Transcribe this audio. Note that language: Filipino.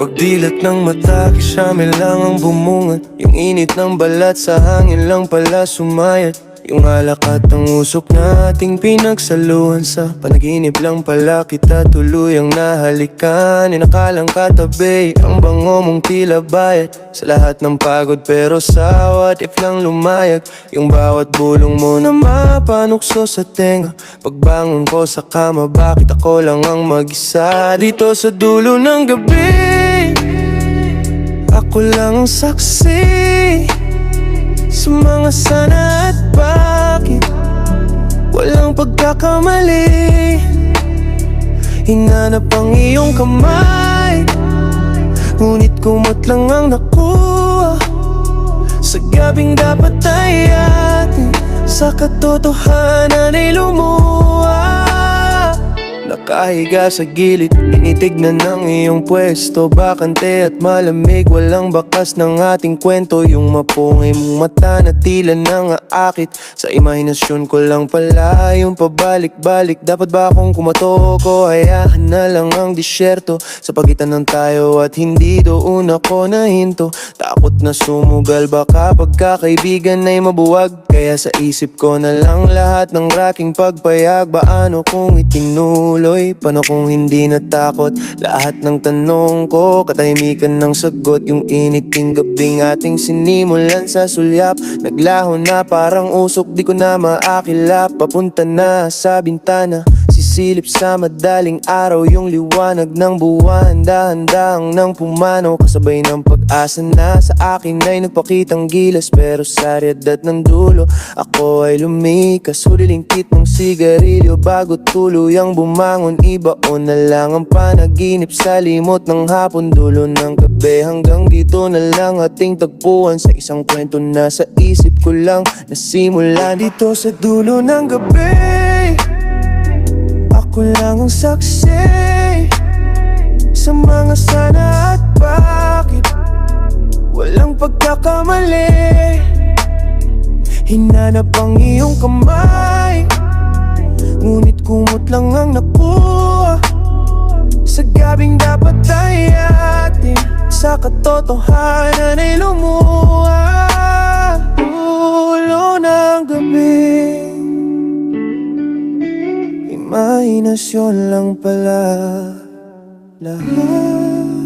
Pagdilat ng mata, kisame lang ang bumungat. Yung init ng balat sa hangin lang pala sumayat. Yung alak at ang usok nating pinagsaluhan sa panaginip lang pala kita tuluyang nahalikan. Inakalang katabi, ang bango mong tila bayat sa lahat ng pagod pero sa what if lang lumayag. Yung bawat bulong mo na mapanukso sa tenga. Pagbangon ko sa kama, bakit ako lang ang mag-isa dito sa dulo ng gabi? Ako lang ang saksi sa mga sana at bakit walang pagkakamali. Hinanap ang iyong kamay, ngunit kumot lang ang nakuha sa gabing dapat ay atin. Sa katotohanan ay lumuha. Nakahiga sa gilid, tinitignan ng iyong pwesto. Bakante at malamig, walang bakas ng ating kwento. Yung mapungay mong mata na tila nang aakit sa imahinasyon ko lang pala yung pabalik-balik. Dapat ba akong kumato ko? Hayaan na lang ang disyerto sa pagitan ng tayo at hindi doon ako nahinto. Takot na sumugal, baka pagkakaibigan ay mabuwag. Kaya sa isip ko na lang lahat ng raking pagpayag. Paano kung itinuloy? Paano kung hindi natakot? Lahat ng tanong ko, katahimikan ng sagot. Yung initing gabing ating sinimulan sa sulyap, naglaho na parang usok, di ko na maakilap. Papunta na sa bintana, sisilip sa madaling araw. Yung liwanag ng buwan, dahan-dahang nang pumanaw. Kasabay ng pag-asa na sa akin ay nagpakitang gilas. Pero sa realidad ng dulo, ako ay lumikas. Hulilingkit ng sigarilyo bago tuluyang bumangon. Ibaon na lang ang panaginip sa limot ng hapon. Dulo ng gabi hanggang dito na lang ating tagpuan. Sa isang kwento na sa isip ko lang nasimula dito sa dulo ng gabi. Ako lang ang saksi sa mga sana at bakit walang pagkakamali. Hinanap ang iyong kamay, ngunit kumot lang ang nakuha sa gabing dapat ay atin. Sa katotohanan ay lumuha. Dulo ng gabi, imahinasyon lang pala lahat.